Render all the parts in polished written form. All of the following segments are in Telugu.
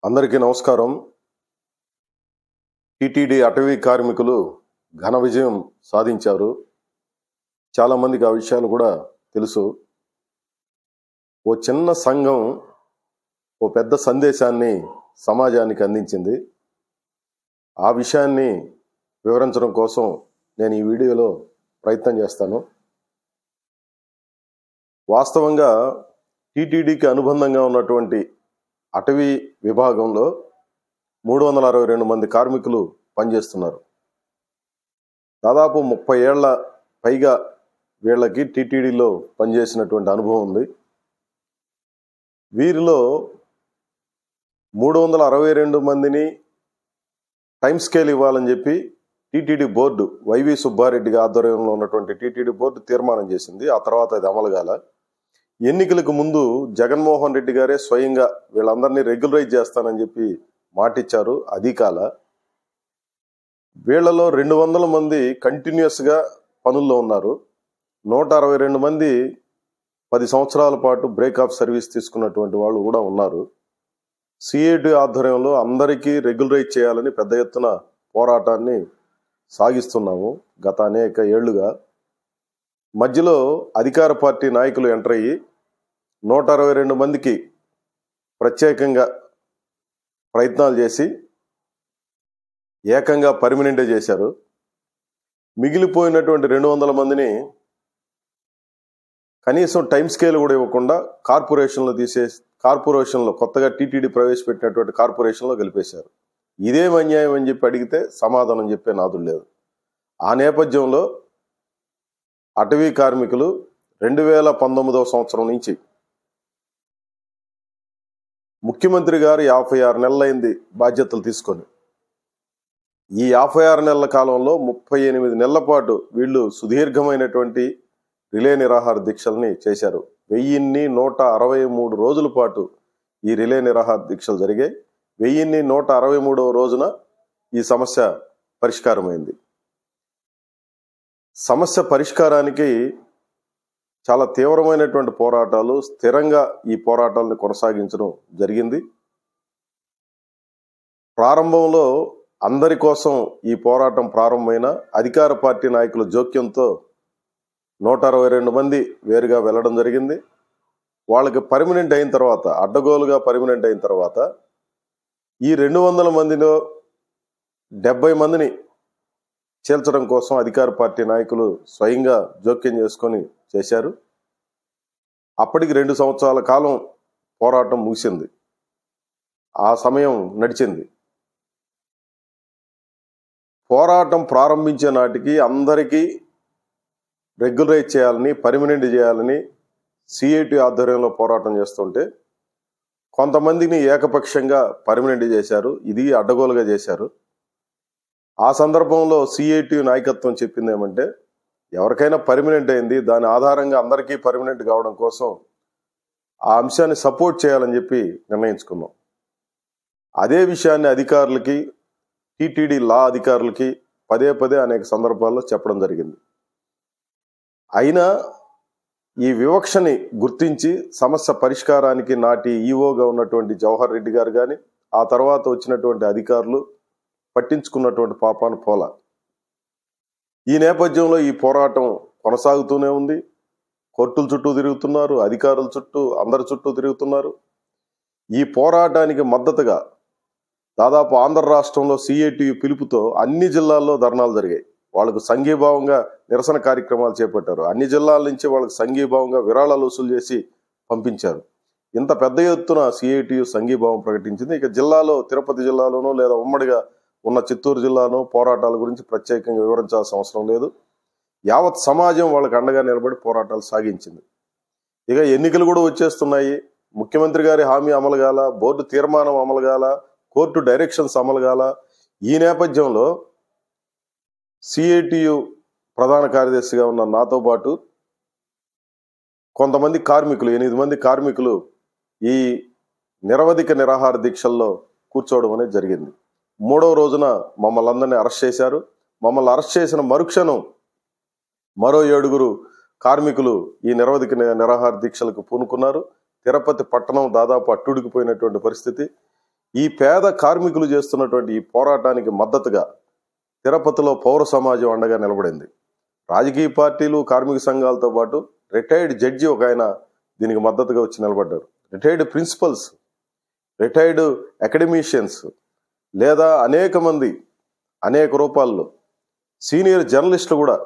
అందరికీ నమస్కారం. టీటీడీ అటవీ కార్మికులు ఘన విజయం సాధించారు. చాలామందికి ఆ విషయాలు కూడా తెలుసు. ఓ చిన్న సంఘం ఓ పెద్ద సందేశాన్ని సమాజానికి అందించింది. ఆ విషయాన్ని వివరించడం కోసం నేను ఈ వీడియోలో ప్రయత్నం చేస్తాను. వాస్తవంగా టీటీడీకి అనుబంధంగా ఉన్నటువంటి అటవీ విభాగంలో 362 మంది కార్మికులు పనిచేస్తున్నారు. దాదాపు 30 ఏళ్ల పైగా వీళ్ళకి టీటీడీలో పనిచేసినటువంటి అనుభవం ఉంది. వీరిలో 362 మందిని టైం స్కేల్ ఇవ్వాలని చెప్పి టీటీడీ బోర్డు వైవి సుబ్బారెడ్డి ఆధ్వర్యంలో ఉన్నటువంటి టీటీడీ బోర్డు తీర్మానం చేసింది. ఆ తర్వాత అది అమలు కాల. ఎన్నికలకు ముందు జగన్మోహన్ రెడ్డి గారే స్వయంగా వీళ్ళందరినీ రెగ్యులరైజ్ చేస్తానని చెప్పి మాటిచ్చారు. అది కాల. వీళ్లలో 200 మంది కంటిన్యూస్గా పనుల్లో ఉన్నారు. 162 మంది 10 సంవత్సరాల పాటు బ్రేక్ ఆఫ్ సర్వీస్ తీసుకున్నటువంటి వాళ్ళు కూడా ఉన్నారు. సిఐటి ఆధ్వర్యంలో అందరికీ రెగ్యులరైజ్ చేయాలని పెద్ద ఎత్తున పోరాటాన్ని సాగిస్తున్నాము గత అనేక ఏళ్లుగా. మధ్యలో అధికార పార్టీ నాయకులు ఎంటర్ అయ్యి 162 మందికి ప్రత్యేకంగా ప్రయత్నాలు చేసి ఏకంగా పర్మనెంటే చేశారు. మిగిలిపోయినటువంటి 200 మందిని కనీసం టైం స్కేల్ కూడా ఇవ్వకుండా కార్పొరేషన్లో కొత్తగా టీటీడీ ప్రవేశపెట్టినటువంటి కార్పొరేషన్లో గెలిపేశారు. ఇదేం అన్యాయం అని చెప్పి అడిగితే సమాధానం చెప్పే నాదుడు లేదు. ఆ నేపథ్యంలో అటవీ కార్మికులు 2019వ సంవత్సరం నుంచి ముఖ్యమంత్రి గారు 56 నెలలైంది బాధ్యతలు తీసుకొని. ఈ 56 నెలల కాలంలో 38 నెలల పాటు వీళ్ళు సుదీర్ఘమైనటువంటి రిలే నిరాహార దీక్షల్ని చేశారు. 1163 రోజుల పాటు ఈ రిలే నిరాహార దీక్షలు జరిగాయి. 1163వ రోజున ఈ సమస్య పరిష్కారమైంది. సమస్య పరిష్కారానికి చాలా తీవ్రమైనటువంటి పోరాటాలు, స్థిరంగా ఈ పోరాటాలను కొనసాగించడం జరిగింది. ప్రారంభంలో అందరి కోసం ఈ పోరాటం ప్రారంభమైన అధికార పార్టీ నాయకుల జోక్యంతో 162 మంది వేరుగా వెళ్ళడం జరిగింది. వాళ్ళకి పర్మనెంట్ అయిన తర్వాత, అడ్డగోలుగా పర్మనెంట్ అయిన తర్వాత ఈ 200 మందిలో 70 మందిని చేల్చడం కోసం అధికార పార్టీ నాయకులు స్వయంగా జోక్యం చేసుకొని చేశారు. అప్పటికి 2 సంవత్సరాల కాలం పోరాటం ముగిసింది. ఆ సమయం నడిచింది. పోరాటం ప్రారంభించే నాటికి అందరికీ రెగ్యులరైజ్ చేయాలని, పర్మనెంట్ చేయాలని సిఐటి ఆధ్వర్యంలో పోరాటం చేస్తుంటే కొంతమందిని ఏకపక్షంగా పర్మనెంట్ చేశారు. ఇది అడ్డగోలుగా చేశారు. ఆ సందర్భంలో సిఐటి నాయకత్వం చెప్పింది ఏమంటే, ఎవరికైనా పర్మనెంట్ అయింది, దాని ఆధారంగా అందరికీ పర్మనెంట్ కావడం కోసం ఆ అంశాన్ని సపోర్ట్ చేయాలని చెప్పి నిర్ణయించుకున్నాం. అదే విషయాన్ని అధికారులకి, టీటీడీ లా అధికారులకి పదే పదే అనేక సందర్భాల్లో చెప్పడం జరిగింది. అయినా ఈ వివక్షని గుర్తించి సమస్య పరిష్కారానికి నాటి ఈఓగా ఉన్నటువంటి జవహర్ రెడ్డి గారు కానీ, ఆ తర్వాత వచ్చినటువంటి అధికారులు పట్టించుకున్నటువంటి పాపాను పోల. ఈ నేపథ్యంలో ఈ పోరాటం కొనసాగుతూనే ఉంది. కోర్టుల చుట్టూ తిరుగుతున్నారు, అధికారుల చుట్టూ, అందరి చుట్టూ తిరుగుతున్నారు. ఈ పోరాటానికి మద్దతుగా దాదాపు ఆంధ్ర రాష్ట్రంలో సిఐటియు పిలుపుతో అన్ని జిల్లాల్లో ధర్నాలు జరిగాయి. వాళ్ళకు సంఘీభావంగా నిరసన కార్యక్రమాలు చేపట్టారు. అన్ని జిల్లాల నుంచి వాళ్ళకు సంఘీభావంగా విరాళాలు వసూలు చేసి పంపించారు. ఇంత పెద్ద ఎత్తున సిఐటియు సంఘీభావం ప్రకటించింది. ఇక జిల్లాలో, తిరుపతి జిల్లాలోనూ లేదా ఉమ్మడిగా ఉన్న చిత్తూరు జిల్లాను పోరాటాల గురించి ప్రత్యేకంగా వివరించాల్సిన అవసరం లేదు. యావత్ సమాజం వాళ్ళకి అండగా నిలబడి పోరాటాలు సాగించింది. ఇక ఎన్నికలు కూడా వచ్చేస్తున్నాయి. ముఖ్యమంత్రి గారి హామీ అమలు కాల, బోర్డు తీర్మానం అమలు కాల, కోర్టు డైరెక్షన్స్ అమలు కాల. ఈ నేపథ్యంలో సిఐటియు ప్రధాన కార్యదర్శిగా ఉన్న నాతో పాటు కొంతమంది కార్మికులు, 8 మంది కార్మికులు ఈ నిరవధిక నిరాహార దీక్షల్లో కూర్చోవడం అనేది జరిగింది. 3వ రోజున మమ్మల్ని అందరినీ అరెస్ట్ చేశారు. మమ్మల్ని అరెస్ట్ చేసిన మరుక్షణం మరో 7 కార్మికులు ఈ నిరవధిక నిరాహార దీక్షలకు పూనుకున్నారు. తిరుపతి పట్టణం దాదాపు అట్టుడికిపోయినటువంటి పరిస్థితి. ఈ పేద కార్మికులు చేస్తున్నటువంటి ఈ పోరాటానికి మద్దతుగా తిరుపతిలో పౌర సమాజం అండగా నిలబడింది. రాజకీయ పార్టీలు, కార్మిక సంఘాలతో పాటు రిటైర్డ్ జడ్జి ఒక ఆయన దీనికి మద్దతుగా వచ్చి నిలబడ్డారు. రిటైర్డ్ ప్రిన్సిపల్స్, రిటైర్డ్ అకాడమిషియన్స్, లేదా అనేక మంది అనేక రూపాల్లో సీనియర్ జర్నలిస్టులు కూడా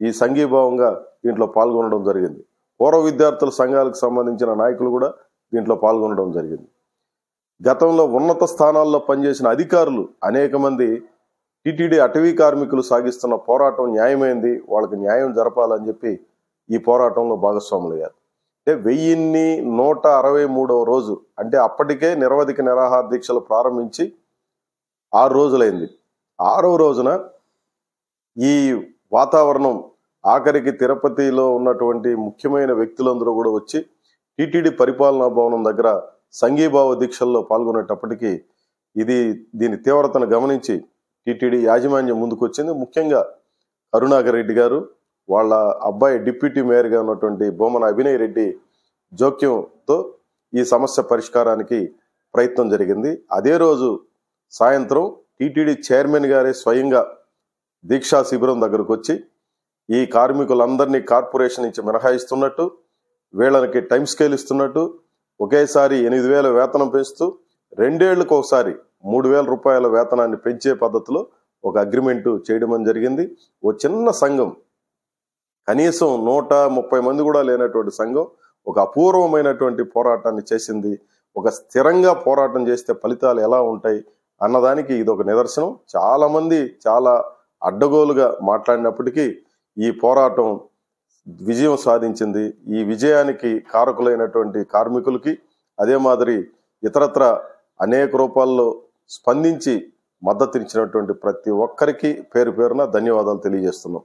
ఈ సంఘీభావంగా దీంట్లో పాల్గొనడం జరిగింది. పూర్వ విద్యార్థుల సంఘాలకు సంబంధించిన నాయకులు కూడా దీంట్లో పాల్గొనడం జరిగింది. గతంలో ఉన్నత స్థానాల్లో పనిచేసిన అధికారులు అనేక మంది టీటీడీ అటవీ కార్మికులు సాగిస్తున్న పోరాటం న్యాయమైంది, వాళ్ళకి న్యాయం జరపాలని చెప్పి ఈ పోరాటంలో భాగస్వాములయ్యారు. అంటే 1163వ రోజు, అంటే అప్పటికే నిరవధిక నిరాహార దీక్షలు ప్రారంభించి 6 రోజులైంది. 6వ రోజున ఈ వాతావరణం ఆఖరికి తిరుపతిలో ఉన్నటువంటి ముఖ్యమైన వ్యక్తులందరూ కూడా వచ్చి టీటీడీ పరిపాలనా భవనం దగ్గర సంఘీభావ దీక్షల్లో పాల్గొనేటప్పటికీ దీని తీవ్రతను గమనించి టీటీడీ యాజమాన్యం ముందుకు వచ్చింది. ముఖ్యంగా కరుణాకర్ రెడ్డి గారు, వాళ్ళ అబ్బాయి డిప్యూటీ మేయర్గా ఉన్నటువంటి బొమ్మన అభినయ్ రెడ్డి జోక్యంతో ఈ సమస్య పరిష్కారానికి ప్రయత్నం జరిగింది. అదే రోజు సాయంత్రం టీటీడీ చైర్మన్ గారే స్వయంగా దీక్షా శిబిరం దగ్గరకు వచ్చి ఈ కార్మికులందరినీ కార్పొరేషన్ నుంచి మినహాయిస్తున్నట్టు, వీళ్ళకి టైం స్కేల్ ఇస్తున్నట్టు, ఒకేసారి 8,000 వేతనం పెంచుతూ 2 ఏళ్లకు ఒకసారి 3,000 రూపాయల వేతనాన్ని పెంచే పద్ధతిలో ఒక అగ్రిమెంట్ చేయడం జరిగింది. ఓ చిన్న సంఘం, కనీసం 130 మంది కూడా లేనటువంటి సంఘం ఒక అపూర్వమైనటువంటి పోరాటాన్ని చేసింది. ఒక స్థిరంగా పోరాటం చేస్తే ఫలితాలు ఎలా ఉంటాయి అన్నదానికి ఇది ఒక నిదర్శనం. చాలా మంది చాలా అడ్డగోలుగా మాట్లాడినప్పటికీ ఈ పోరాటం విజయం సాధించింది. ఈ విజయానికి కారకులైనటువంటి కార్మికులకి, అదే మాదిరి ఇతరత్ర అనేక రూపాల్లో స్పందించి మద్దతిచ్చినటువంటి ప్రతి ఒక్కరికి పేరు పేరున ధన్యవాదాలు తెలియజేస్తున్నాం.